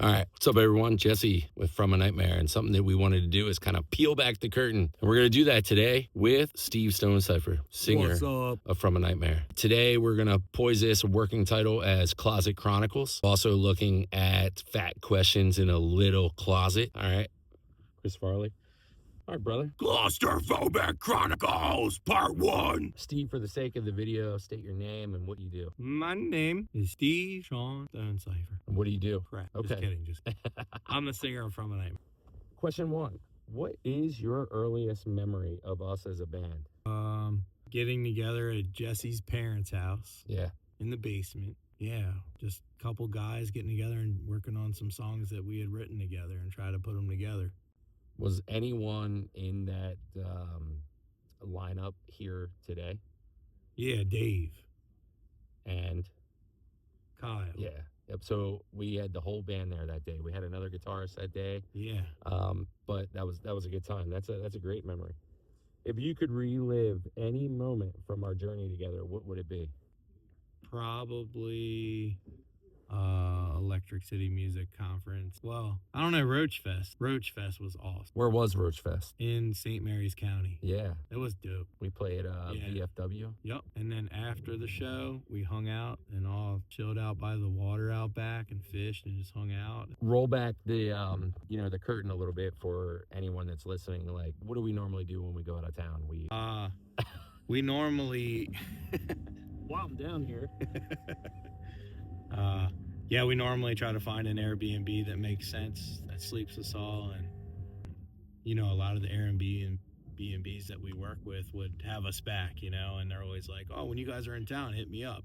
All right. What's up, everyone? Jesse with From a Nightmare. And something that we wanted to do is kind of peel back the curtain. And we're going to do that today with Steve Stonecipher, singer of From a Nightmare. Today, we're going to poise this working title as Closet Chronicles. Also looking at fat questions in a little closet. All right. Chris Farley. All right, brother. Claustrophobic Chronicles, Part 1. Steve, for the sake of the video, state your name and what you do. My name is Steve Sean Stonecipher. And what do you do? Crap. Okay. Just kidding. I'm the singer of From a Nightmare. Question 1. What is your earliest memory of us as a band? Getting together at Jesse's parents' house. Yeah. In the basement. Yeah. Just a couple guys getting together and working on some songs that we had written together and try to put them together. Was anyone in that lineup here today? Yeah, Dave. And Kyle. Yeah. Yep. So we had the whole band there that day. We had another guitarist that day. Yeah. But that was a good time. That's a great memory. If you could relive any moment from our journey together, what would it be? Probably Electric City Music Conference. Well, I don't know, Roach Fest. Roach Fest was awesome. Where was Roach Fest? In St. Mary's County. Yeah. It was dope. We played VFW. Yep. And then after the show, we hung out and all chilled out by the water out back and fished and just hung out. Roll back the the curtain a little bit for anyone that's listening. Like, what do we normally do when we go out of town? We normally while I'm down here. Yeah, we normally try to find an Airbnb that makes sense, that sleeps us all. And, a lot of the Airbnbs that we work with would have us back, and they're always like, oh, when you guys are in town, hit me up,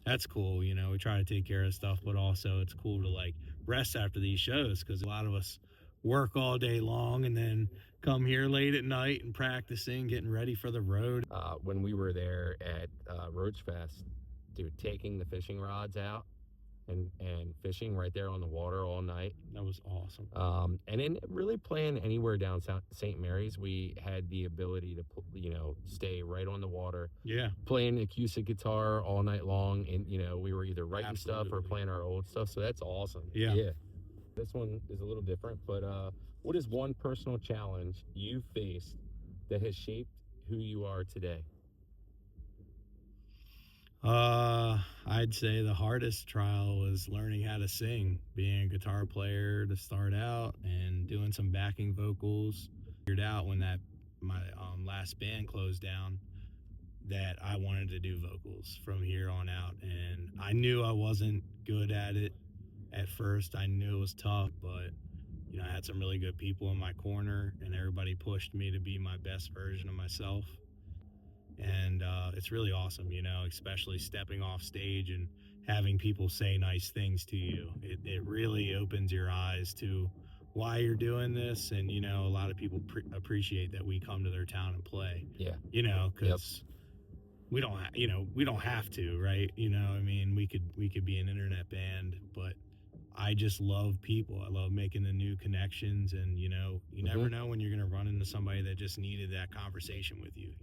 That's cool, we try to take care of stuff, but also it's cool to, rest after these shows because a lot of us work all day long and then come here late at night and practicing, getting ready for the road. When we were there at Roach Fest, dude, taking the fishing rods out, and fishing right there on the water all night. That was awesome. And in really playing anywhere down St. Mary's, we had the ability to, stay right on the water. Yeah. Playing acoustic guitar all night long. And, we were either writing stuff or playing our old stuff. So that's awesome. Yeah. This one is a little different, but what is one personal challenge you faced that has shaped who you are today? I'd say the hardest trial was learning how to sing, being a guitar player to start out and doing some backing vocals. Figured out when my last band closed down that I wanted to do vocals from here on out, and I knew I wasn't good at it at first. I knew it was tough, but I had some really good people in my corner and everybody pushed me to be my best version of myself. And it's really awesome, especially stepping off stage and having people say nice things to you. It really opens your eyes to why you're doing this. And, a lot of people appreciate that we come to their town and play. Yeah. Because we don't have to, right? We could be an internet band, but I just love people. I love making the new connections. And, you never know when you're going to run into somebody that just needed that conversation with you,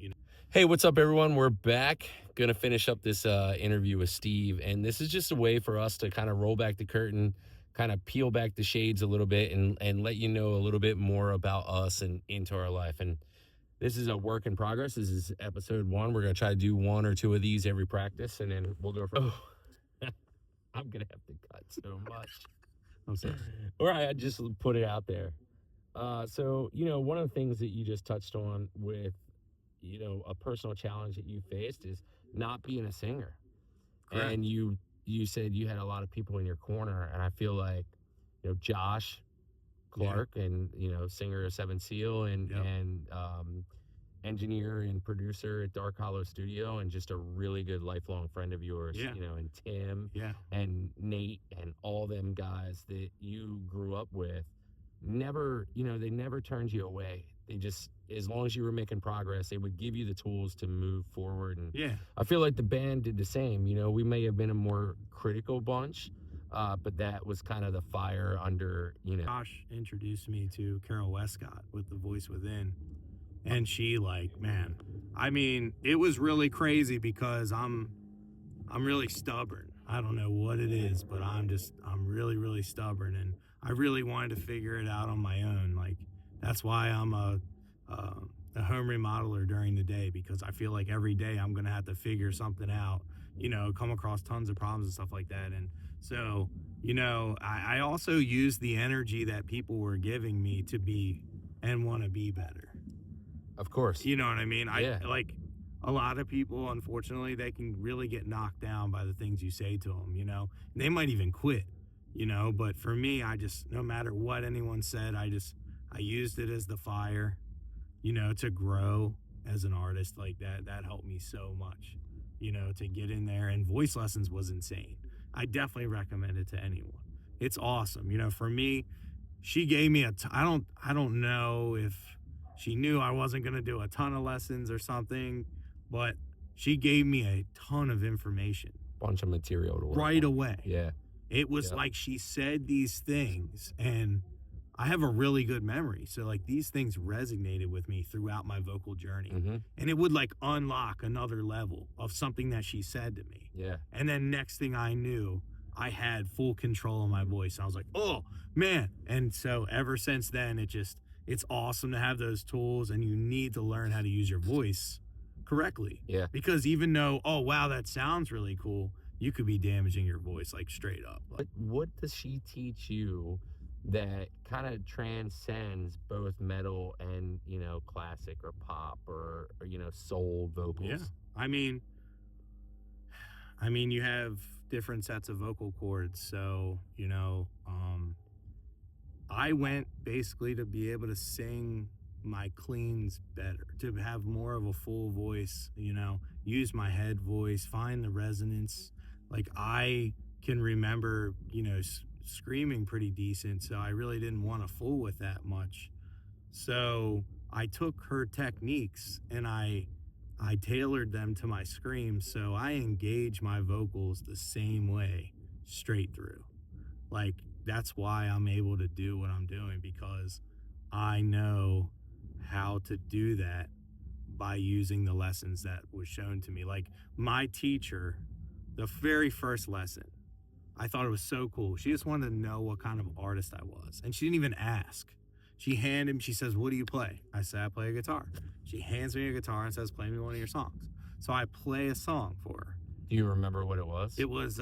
Hey, what's up, everyone? We're back. Going to finish up this interview with Steve. And this is just a way for us to kind of roll back the curtain, kind of peel back the shades a little bit and let you know a little bit more about us and into our life. And this is a work in progress. This is episode 1. We're going to try to do 1 or 2 of these every practice, and then we'll go from... Oh. I'm going to have to cut so much. I'm sorry. All right, I just put it out there. So, one of the things that you just touched on with, a personal challenge that you faced is not being a singer. Correct. And you said you had a lot of people in your corner, and I feel like, Josh Clark and, singer of Seven Seal and engineer and producer at Dark Hollow Studio and just a really good lifelong friend of yours, and Tim and Nate and all them guys that you grew up with, they never turned you away. They just, as long as you were making progress, they would give you the tools to move forward. And I feel like the band did the same. We may have been a more critical bunch, but that was kind of the fire under, Josh introduced me to Carol Westcott with The Voice Within. And she it was really crazy because I'm really stubborn. I don't know what it is, but I'm really, really stubborn, and I really wanted to figure it out on my own. Like, that's why I'm uh, a home remodeler during the day, because I feel like every day I'm going to have to figure something out, come across tons of problems and stuff like that. And so, I also use the energy that people were giving me to be and want to be better. Of course. You know what I mean? Yeah. A lot of people, unfortunately, they can really get knocked down by the things you say to them, They might even quit, but for me, no matter what anyone said, I used it as the fire, to grow as an artist. Like that helped me so much, to get in there. And voice lessons was insane. I definitely recommend it to anyone. It's awesome. For me, she gave me I don't know if she knew I wasn't going to do a ton of lessons or something, but she gave me a ton of information. Bunch of material to work right on. away. Yeah. It was like she said these things, and I have a really good memory. So like these things resonated with me throughout my vocal journey. Mm-hmm. And it would like unlock another level of something that she said to me. Yeah. And then next thing I knew, I had full control of my voice. I was like, oh man. And so ever since then, it's awesome to have those tools, and you need to learn how to use your voice correctly. Yeah. Because even though, oh wow, that sounds really cool, you could be damaging your voice like straight up. What does she teach you that kind of transcends both metal and, classic or pop or soul vocals? Yeah. I mean, you have different sets of vocal cords. So, I went basically to be able to sing my cleans better, to have more of a full voice, use my head voice, find the resonance. Like I can remember, screaming pretty decent, so I really didn't want to fool with that much. So I took her techniques and I tailored them to my screams, so I engage my vocals the same way straight through. Like that's why I'm able to do what I'm doing, because I know how to do that by using the lessons that was shown to me. Like my teacher, the very first lesson, I thought it was so cool. She just wanted to know what kind of artist I was, and she didn't even ask. She says, what do you play? I say, I play a guitar. She hands me a guitar and says, play me one of your songs. So I play a song for her. Do you remember what it was? It was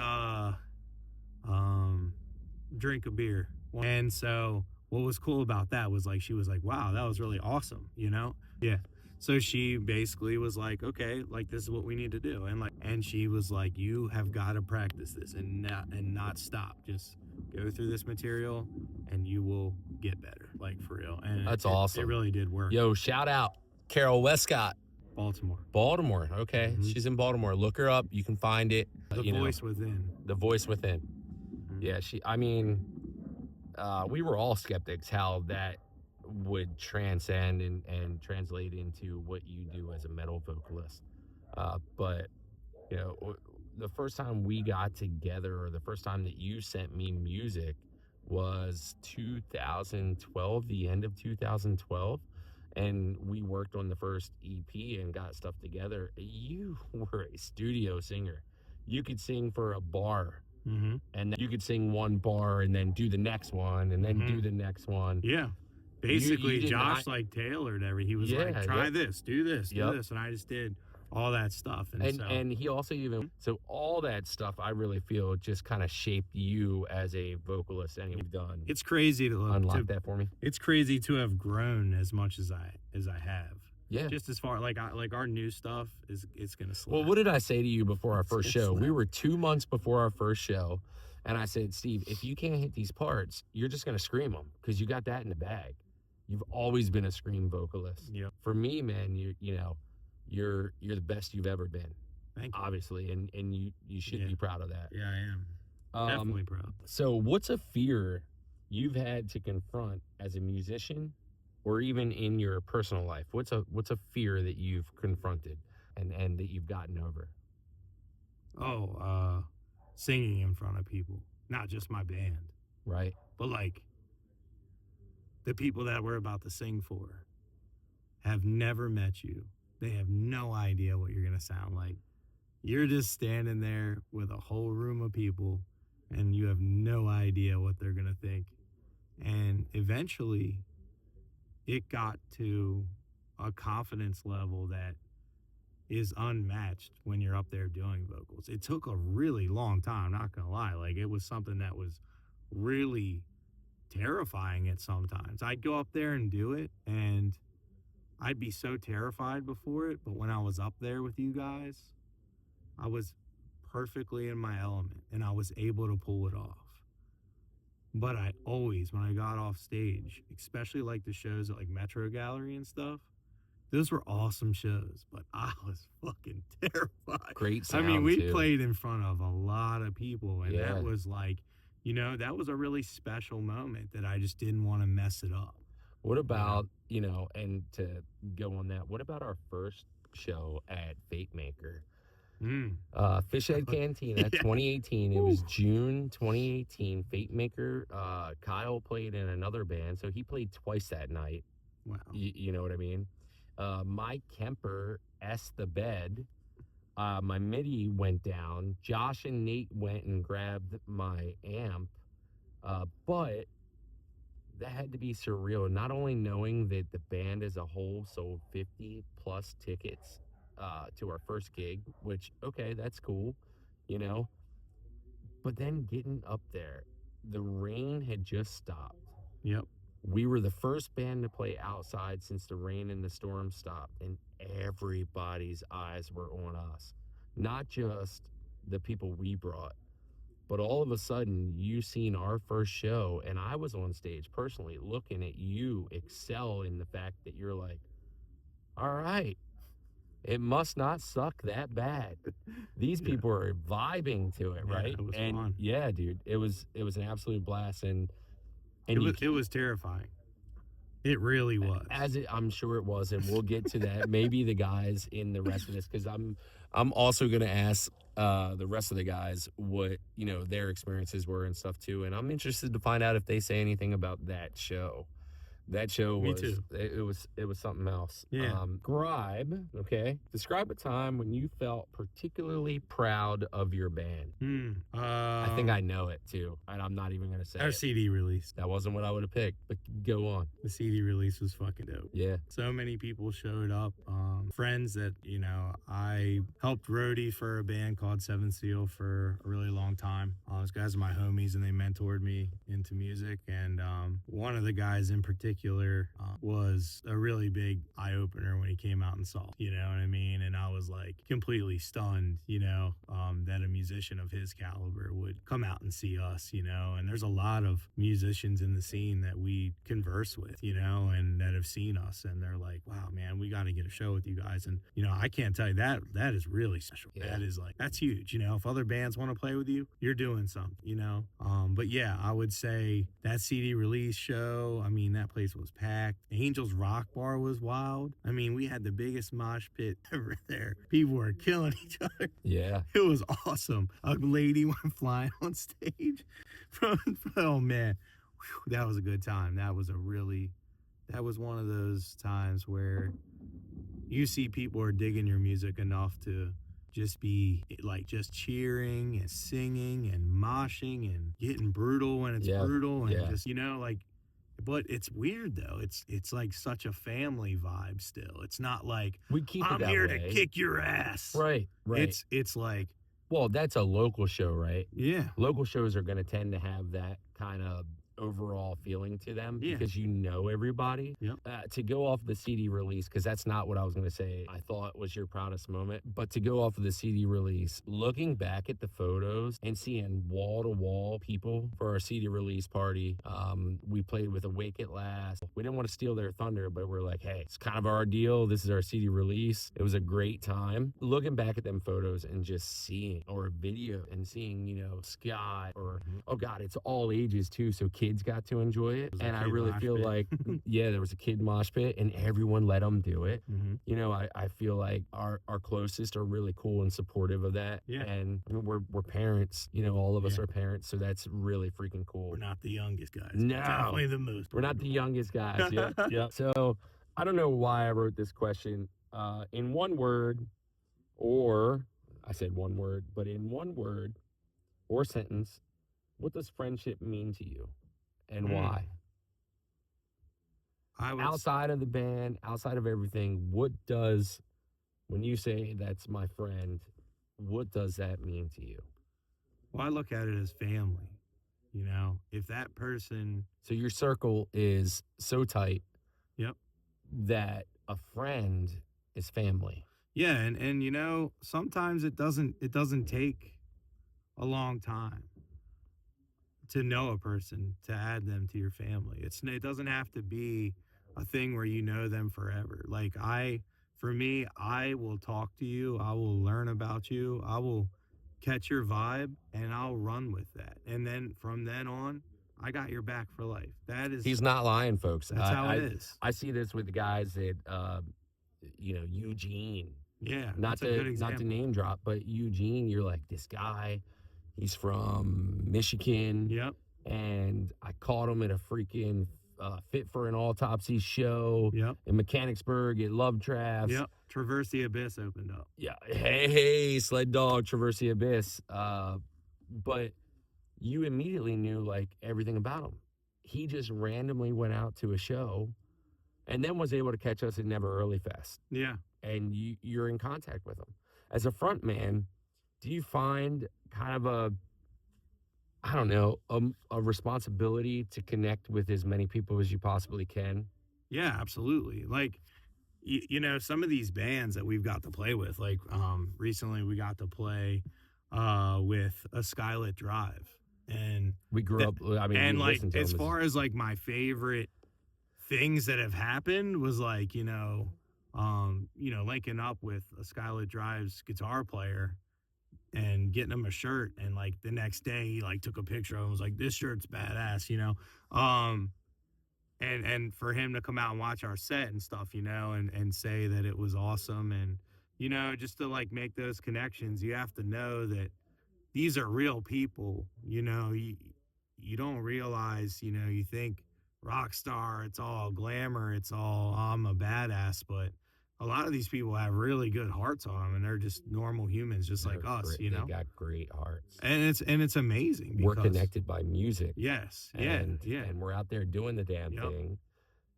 Drink a Beer. And so what was cool about that was like, she was like, wow, that was really awesome, Yeah. So she basically was like, okay, like this is what we need to do. And she was like, you have got to practice this and not stop. Just go through this material and you will get better, like for real. And that's awesome. It really did work. Yo, shout out Carol Westcott. Baltimore. Okay. Mm-hmm. She's in Baltimore. Look her up. You can find it. The Voice Within. The Voice Within. Mm-hmm. Yeah, we were all skeptics how that would transcend and translate into what you do as a metal vocalist. But, the first time we got together, or the first time that you sent me music, was 2012, the end of 2012. And we worked on the first EP and got stuff together. You were a studio singer. You could sing for a bar. Mm-hmm. And then you could sing one bar and then do the next one and then do the next one. Yeah. Basically, Josh tailored everything. He was like, try this, do this, do this. And I just did all that stuff. And he also so all that stuff, I really feel just kind of shaped you as a vocalist, and you've done. It's crazy to unlock that for me. It's crazy to have grown as much as I have. Yeah. Just as far like our new stuff it's gonna slap. Well, what did I say to you before our first show? We were 2 months before our first show, and I said, Steve, if you can't hit these parts, you're just gonna scream them because you got that in the bag. You've always been a scream vocalist. Yeah. For me, man, you're the best you've ever been. Thank you. Obviously, and you should be proud of that. Yeah, I am. Definitely proud. So what's a fear you've had to confront as a musician, or even in your personal life? What's a fear that you've confronted and that you've gotten over? Singing in front of people, not just my band. Right. But like the people that we're about to sing for have never met you. They have no idea what you're going to sound like. You're just standing there with a whole room of people and you have no idea what they're going to think. And eventually it got to a confidence level that is unmatched when you're up there doing vocals. It took a really long time, not gonna lie. Like, it was something that was really terrifying at sometimes. I'd go up there and do it and I'd be so terrified before it, but when I was up there with you guys, I was perfectly in my element and I was able to pull it off. But I always, when I got off stage, especially like the shows at like Metro Gallery and stuff, those were awesome shows, but I was fucking terrified. Great sound, I mean, we too. played in front of a lot of people, and that was like, you know, that was a really special moment that I just didn't want to mess it up. What about, you know, and to go on that, what about our first show at Fate Maker? Fishhead Cantina, 2018. It was June 2018. Fate Maker. Kyle played in another band, so he played twice that night. Wow. You know what I mean? Mike Kemper S the bed. My MIDI went down. Josh and Nate went and grabbed my amp. But that had to be surreal. Not only knowing that the band as a whole sold 50 plus tickets to our first gig, which, okay, that's cool, you know. But then getting up there, the rain had just stopped. Yep. We were the first band to play outside since the rain and the storm stopped, and everybody's eyes were on us. Not just the people we brought, but all of a sudden you seen our first show, and I was on stage personally looking at you excel in the fact that you're like, all right, it must not suck that bad. These people are vibing to it, right? It was fun. Yeah, dude, it was an absolute blast, and it was terrifying. It really was. I'm sure it was, and we'll get to that. Maybe the guys in the rest of this, because I'm also gonna ask the rest of the guys what, you know, their experiences were and stuff too, and I'm interested to find out if they say anything about that show. That show was, Me too. It was something else. Yeah. Describe a time when you felt particularly proud of your band. I think I know it too, and I'm not even gonna say our it. CD release. That wasn't what I would have picked, but go on. The CD release was fucking dope. Yeah. So many people showed up. Friends that, you know, I helped roadie for a band called Seven Seal for a really long time. Those guys are my homies and they mentored me into music. And one of the guys in particular was a really big eye-opener when he came out and saw, you know what I mean? And I was like completely stunned, you know, that a musician of his caliber would come out and see us, you know. And there's a lot of musicians in the scene that we converse with, you know, and that have seen us and they're like, wow, man, we got to get a show with you guys. And, you know, I can't tell you that is really special. Yeah. That is like, that's huge. You know, if other bands want to play with you, you're doing something, you know. But yeah, I would say that CD release show, I mean, that place was packed. Angel's Rock Bar was wild. I mean, we had the biggest mosh pit ever there. People were killing each other. Yeah. It was awesome. A lady went flying on stage oh man, whew, that was a good time. That was one of those times where you see people are digging your music enough to just be like just cheering and singing and moshing and getting brutal when it's brutal and just, you know, like, but it's weird though. It's like such a family vibe still. It's not like we keep I'm here to kick your ass. Right. It's like, well, that's a local show, right? Yeah. Local shows are going to tend to have that kind of overall feeling to them because you know everybody. Yep. To go off the CD release, because that's not what I was going to say I thought was your proudest moment, but to go off of the CD release, looking back at the photos and seeing wall-to-wall people for our CD release party, we played with Awake at Last. We didn't want to steal their thunder, but we're like, hey, it's kind of our deal. This is our CD release. It was a great time. Looking back at them photos and just seeing, or a video and seeing, you know, Scott, or, oh God, it's all ages too, so kids got to enjoy it. And I really feel like, there was a kid mosh pit and everyone let them do it. You know, I feel like our closest are really cool and supportive of that. Yeah. And I mean, we're parents, you know, all of us are parents, so that's really freaking cool. We're not the youngest guys. No. Definitely the most. We're not the youngest guys. Yeah. So I don't know why I wrote this question in one word or I said one word, but in one word or sentence, what does friendship mean to you and why? Outside of the band, outside of everything, when you say that's my friend, what does that mean to you? Well, I look at it as family. You know, if that person. So your circle is so tight. Yep. That a friend is family. Yeah, and you know, sometimes it doesn't take a long time to know a person to add them to your family. It doesn't have to be a thing where you know them forever. Like for me, I will talk to you, I will learn about you, I will catch your vibe and I'll run with that. And then from then on, I got your back for life. He's not lying, folks. That's how it is. I see this with the guys at Eugene. Yeah, not to name drop, but Eugene, you're like, this guy, he's from Michigan. Yep. And I caught him at a freaking Fit for an Autopsy show. Yep. In Mechanicsburg at Love Traps. Yep. Traverse the Abyss opened up. Yeah. Hey, Sled Dog, Traverse the Abyss. But you immediately knew like everything about him. He just randomly went out to a show and then was able to catch us at Never Early Fest. Yeah. And you're in contact with him. As a front man, do you find kind of a responsibility to connect with as many people as you possibly can? Yeah, absolutely. Like, you know, some of these bands that we've got to play with, like recently we got to play with a Skylit Drive. And we grew up, I mean, and like as far as like my favorite things that have happened was like, linking up with a Skylit Drive's guitar player and getting him a shirt, and like the next day he like took a picture of him and was like, this shirt's badass, and for him to come out and watch our set and stuff, and say that it was awesome. And just to like make those connections, you have to know that these are real people. You don't realize, you think rock star, it's all glamour, it's all I'm a badass, but a lot of these people have really good hearts on them, and they're just normal humans, just like us. They got great hearts, and it's amazing. We're connected by music. Yes, and we're out there doing the damn thing,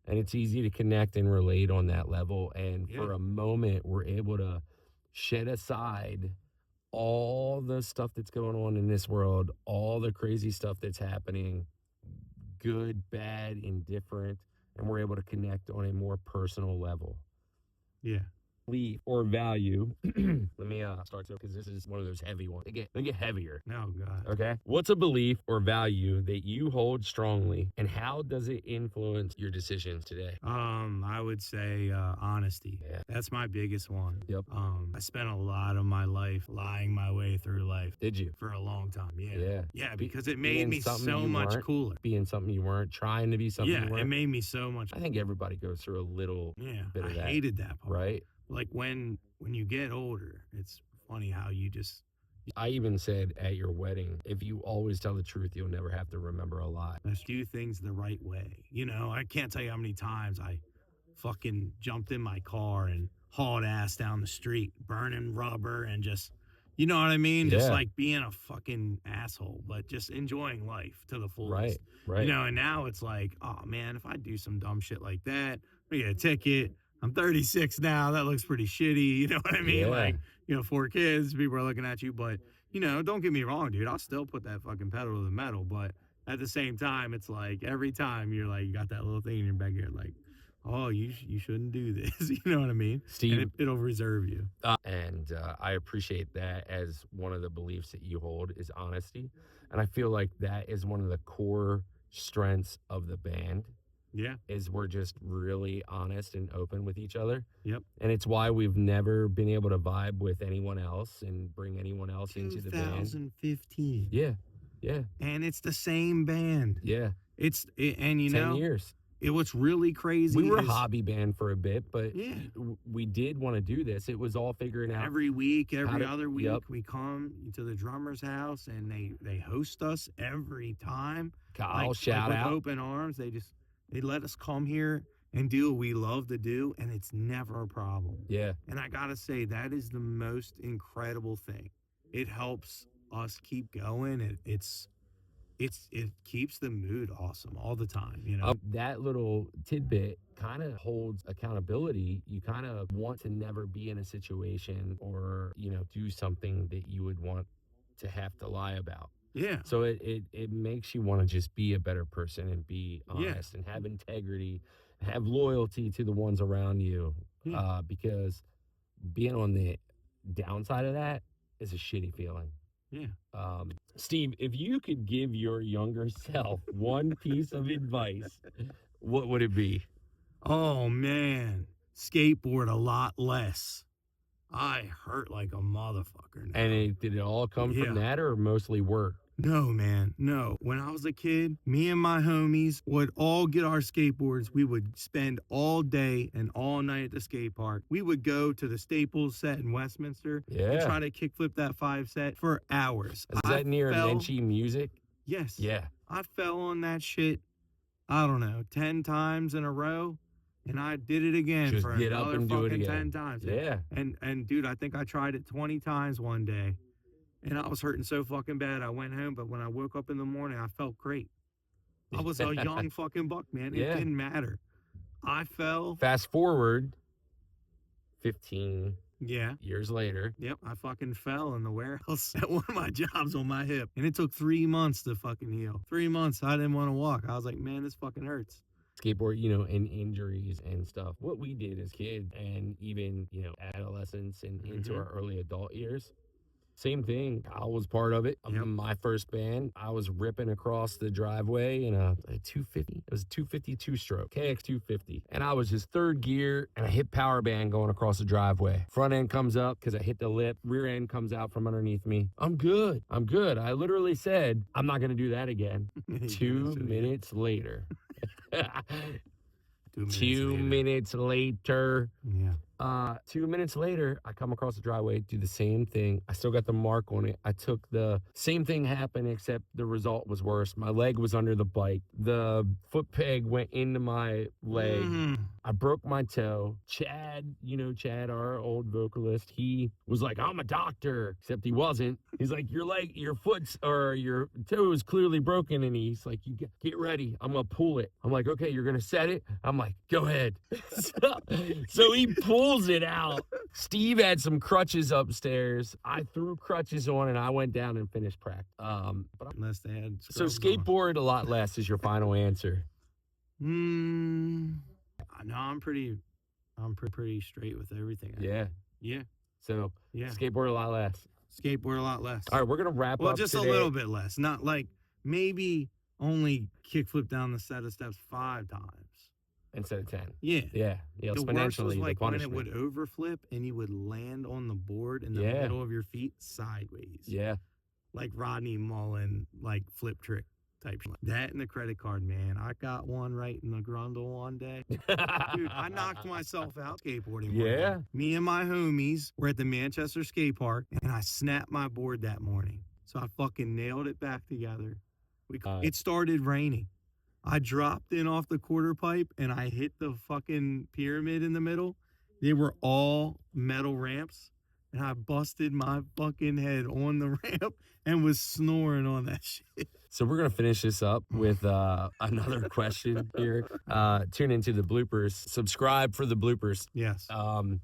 and it's easy to connect and relate on that level. And for a moment, we're able to shed aside all the stuff that's going on in this world, all the crazy stuff that's happening, good, bad, indifferent, and we're able to connect on a more personal level. Yeah. Belief or value. Let me start because this is one of those heavy ones. They get heavier. Oh God. Okay. What's a belief or value that you hold strongly, and how does it influence your decisions today? I would say honesty. Yeah. That's my biggest one. Yep. I spent a lot of my life lying my way through life. Did you? For a long time. Yeah. Yeah. Yeah, because it made me so much cooler. Being something you weren't, trying to be something you weren't. Yeah, it made me so much. I think everybody goes through a little bit of that. I hated that part. Right? Like when you get older, it's funny how you just. I even said at your wedding, if you always tell the truth, you'll never have to remember a lie. Let's do things the right way. I can't tell you how many times I fucking jumped in my car and hauled ass down the street, burning rubber and just, you know what I mean? Yeah. Just like being a fucking asshole, but just enjoying life to the fullest. Right. And now it's like, oh man, if I do some dumb shit like that, I get a ticket. I'm 36 now. That looks pretty shitty. You know what I mean? Yeah. Like, 4 kids, people are looking at you. But, don't get me wrong, dude. I'll still put that fucking pedal to the metal. But at the same time, it's like every time you're like, you got that little thing in your back here, like, oh, you shouldn't do this. You know what I mean? Steve, and it'll reserve you. And I appreciate that as one of the beliefs that you hold is honesty. And I feel like that is one of the core strengths of the band. Yeah. Is we're just really honest and open with each other. Yep. And it's why we've never been able to vibe with anyone else and bring anyone else into the band. 2015. Yeah. Yeah. And it's the same band. Yeah. And 10 years. What's really crazy. We were a hobby band for a bit, but we did want to do this. It was all figuring out. Every week, every other week, we come to the drummer's house and they host us every time. Kyle, shout out. With open arms. They let us come here and do what we love to do, and it's never a problem. Yeah. And I gotta say, that is the most incredible thing. It helps us keep going. It keeps the mood awesome all the time, you know? That little tidbit kind of holds accountability. You kind of want to never be in a situation or, do something that you would want to have to lie about. Yeah. So it makes you want to just be a better person and be Yeah. honest and have integrity, have loyalty to the ones around you. Yeah. Because being on the downside of that is a shitty feeling. Yeah. Steve, if you could give your younger self one piece of advice, what would it be? Oh, man. Skateboard a lot less. I hurt like a motherfucker now. And did it all come from that or mostly work? No, man, no. When I was a kid, me and my homies would all get our skateboards. We would spend all day and all night at the skate park. We would go to the Staples set in Westminster and try to kickflip that 5 set for hours. Is that near Menchie Music? Yes. Yeah. I fell on that shit, I don't know, 10 times in a row. And I did it again Just for get another up and do it fucking again. 10 times. Yeah. And dude, I think I tried it 20 times one day. And I was hurting so fucking bad. I went home, but when I woke up in the morning, I felt great. I was a young fucking buck, man. It didn't matter. I fell. Fast forward 15 years later. Yep, I fucking fell in the warehouse at one of my jobs on my hip. And it took 3 months to fucking heal. 3 months, I didn't want to walk. I was like, man, this fucking hurts. Skateboard, and injuries and stuff. What we did as kids and even, adolescence and into our early adult years. Same thing. I was part of it. My first band, I was ripping across the driveway in a 250. It was a 252 stroke, KX 250. And I was just third gear and I hit power band going across the driveway. Front end comes up because I hit the lip. Rear end comes out from underneath me. I'm good. I literally said, I'm not going to do that again. 2 minutes later. 2 minutes later. Yeah. 2 minutes later, I come across the driveway, do the same thing. I still got the mark on it. I took the same thing happened, except the result was worse. My leg was under the bike. The foot peg went into my leg. I broke my toe. Chad, our old vocalist, he was like, I'm a doctor, except he wasn't. He's like, your foot's or your toe is clearly broken. And he's like, you get ready. I'm going to pull it. I'm like, okay, you're going to set it. I'm like, go ahead. So he pulls it out. Steve had some crutches upstairs. I threw crutches on and I went down and finished practice. Unless they had so skateboard a lot less is your final answer. No, I'm pretty straight with everything. Yeah. So skateboard a lot less. Skateboard a lot less. All right, we're gonna wrap up. Well, just today. A little bit less. Not like maybe only kickflip down the set of steps 5 times instead of 10. Yeah. The worst was like the when it would overflip and you would land on the board in the middle of your feet sideways. Yeah. Like Rodney Mullen, like flip trick type shit. That and the credit card, man. I got one right in the grundle one day. Dude, I knocked myself out skateboarding. Yeah. Me and my homies were at the Manchester skate park and I snapped my board that morning. So I fucking nailed it back together. It started raining. I dropped in off the quarter pipe and I hit the fucking pyramid in the middle. They were all metal ramps. And I busted my fucking head on the ramp and was snoring on that shit. So we're going to finish this up with another question here. Tune into the bloopers. Subscribe for the bloopers. Yes.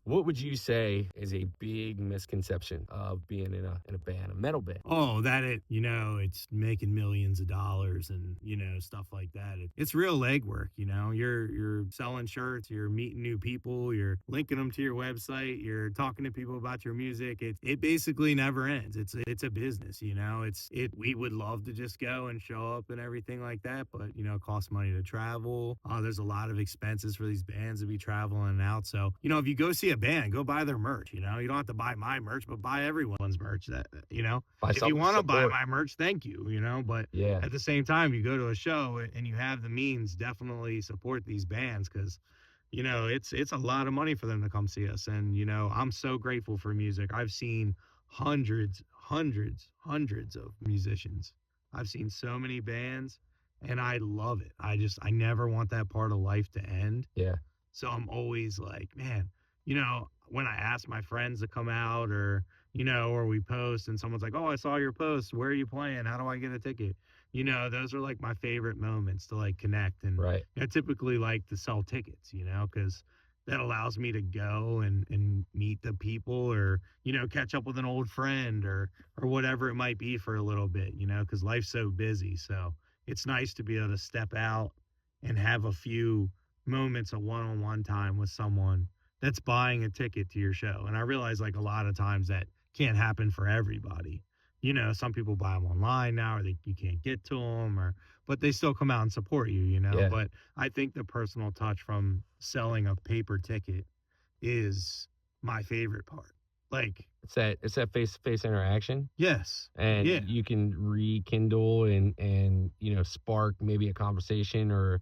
What would you say is a big misconception of being in a band, a metal band? Oh, that it's making millions of dollars and, stuff like that. It's real legwork, You're selling shirts, you're meeting new people, you're linking them to your website, you're talking to people about your music. It basically never ends. It's a business, we would love to just go and show up and everything like that, but it costs money to travel. There's a lot of expenses for these bands to be traveling out. So if you go see a band, go buy their merch. You don't have to buy my merch, but buy everyone's merch. That if you want to buy my merch, thank you. But at the same time, you go to a show and you have the means, definitely support these bands because it's a lot of money for them to come see us. And I'm so grateful for music. I've seen hundreds of musicians. I've seen so many bands and I love it. I never want that part of life to end. Yeah. So I'm always like, man, when I ask my friends to come out, or we post and someone's like, oh, I saw your post. Where are you playing? How do I get a ticket? Those are like my favorite moments to like connect. And Right. I typically like to sell tickets, because that allows me to go and meet the people, or, catch up with an old friend, or whatever it might be for a little bit, because life's so busy. So it's nice to be able to step out and have a few moments of one-on-one time with someone that's buying a ticket to your show. And I realize like a lot of times that can't happen for everybody. Some people buy them online now, or you can't get to them, but they still come out and support you, Yeah. But I think the personal touch from selling a paper ticket is my favorite part. Like, it's that face-to-face interaction. Yes. And yeah. you can rekindle and spark maybe a conversation or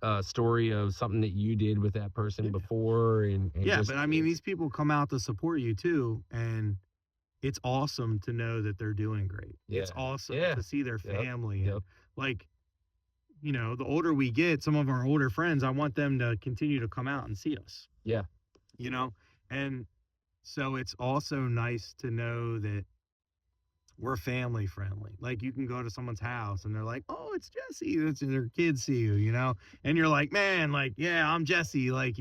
a story of something that you did with that person before. And but I mean, these people come out to support you too, and it's awesome to know that they're doing great. Yeah. It's awesome Yeah. to see their family. Yep. And like, the older we get, some of our older friends, I want them to continue to come out and see us. Yeah. And so it's also nice to know that we're family friendly. Like, you can go to someone's house and they're like, oh, it's Jesse. Their kids see you, and you're like, man, like, yeah, I'm Jesse. Like,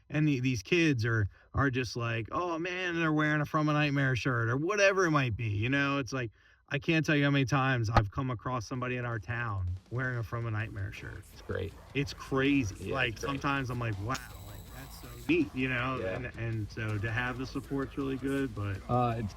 and these kids are just like, oh man, they're wearing a From a Nightmare shirt or whatever it might be. It's like, I can't tell you how many times I've come across somebody in our town wearing a From a Nightmare shirt. It's great. It's crazy. Yeah, like, it's great. Sometimes I'm like, wow. Neat, and so to have the support's really good. But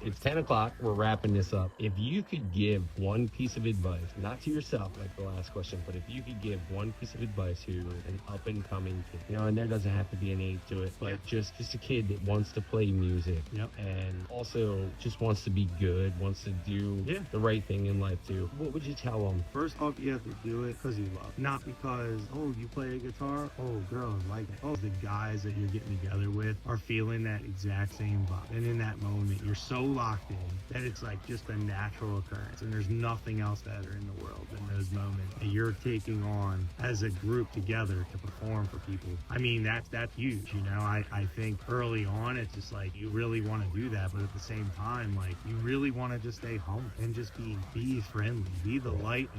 it's 10 o'clock. We're wrapping this up. If you could give one piece of advice, not to yourself like the last question, but if you could give one piece of advice to an up and coming kid, and there doesn't have to be an age to it, but just a kid that wants to play music, and also just wants to be good, wants to do the right thing in life too, what would you tell them? First off, you have to do it because you love it. Not because, oh, you play a guitar, oh, girls like it. Oh, the guys that you're getting together with are feeling that exact same vibe, and in that moment you're so locked in that it's like just a natural occurrence, and there's nothing else better in the world than those moments that you're taking on as a group together to perform for people. I mean, that's huge. I think early on it's just like you really want to do that, but at the same time, like, you really want to just stay humble and just be friendly, be the light,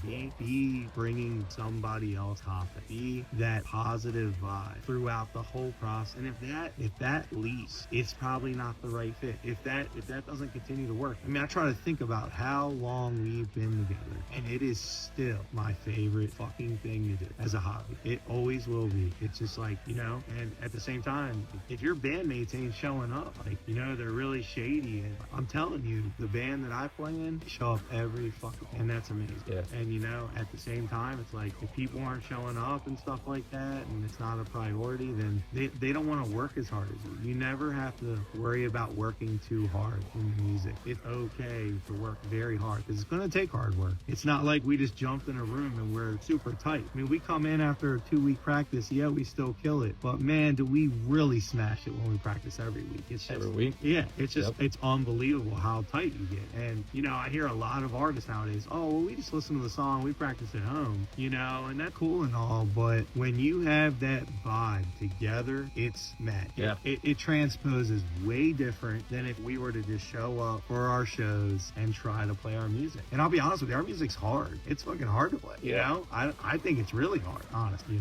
and be bringing somebody else happy, be that positive vibe throughout the whole process. And if that leaves, it's probably not the right fit. If that doesn't continue to work, I mean, I try to think about how long we've been together, and it is still my favorite fucking thing to do as a hobby. It always will be. It's just like, and at the same time, if your bandmates ain't showing up, like, they're really shady, and I'm telling you, the band that I play in show up every fucking, and that's amazing. Yeah. And at the same time, it's like, if people aren't showing up and stuff like that, and it's not a priority, then they don't want to work as hard as you. You never have to worry about working too hard in music. It's okay to work very hard, because it's going to take hard work. It's not like we just jumped in a room and we're super tight. I mean, we come in after a 2-week practice, we still kill it, but man, do we really smash it when we practice every week. It's just, every week? Yeah, it's just, it's unbelievable how tight you get. And, I hear a lot of artists nowadays, oh, well, we just listen to the song, we practice at home, and that's cool and all, but when you have that vibe together, it's magic. Yeah. It transposes way different than if we were to just show up for our shows and try to play our music. And I'll be honest with you, our music's hard. It's fucking hard to play. I think it's really hard, honestly.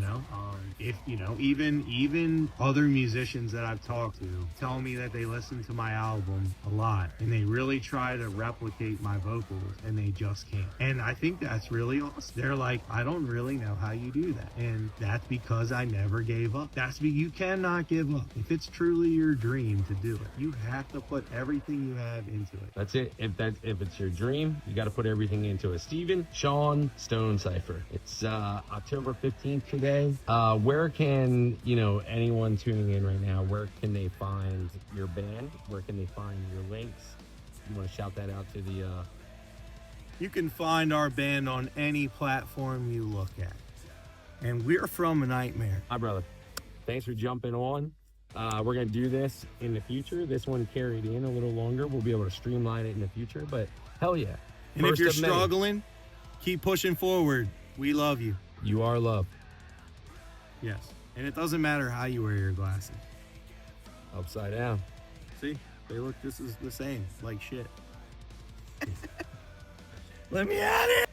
If even other musicians that I've talked to tell me that they listen to my album a lot and they really try to replicate my vocals, and they just can't. And I think that's really awesome. They're like, I don't really know how you do that, and that's because I never gave up. You cannot give up. If it's truly your dream to do it, you have to put everything you have into it. That's it. If it's your dream, you got to put everything into it. Steven Sean Stone Cipher. It's October 15th today. Where can anyone tuning in right now, where can they find your band? Where can they find your links? You want to shout that out to the You can find our band on any platform you look at, and we're From a Nightmare. Hi, brother. Thanks for jumping on. We're going to do this in the future. This one carried in a little longer. We'll be able to streamline it in the future, but hell yeah. And if you're struggling, keep pushing forward. We love you. You are loved. Yes. And it doesn't matter how you wear your glasses. Upside down. See? They look just as the same. Like shit. Let me at it!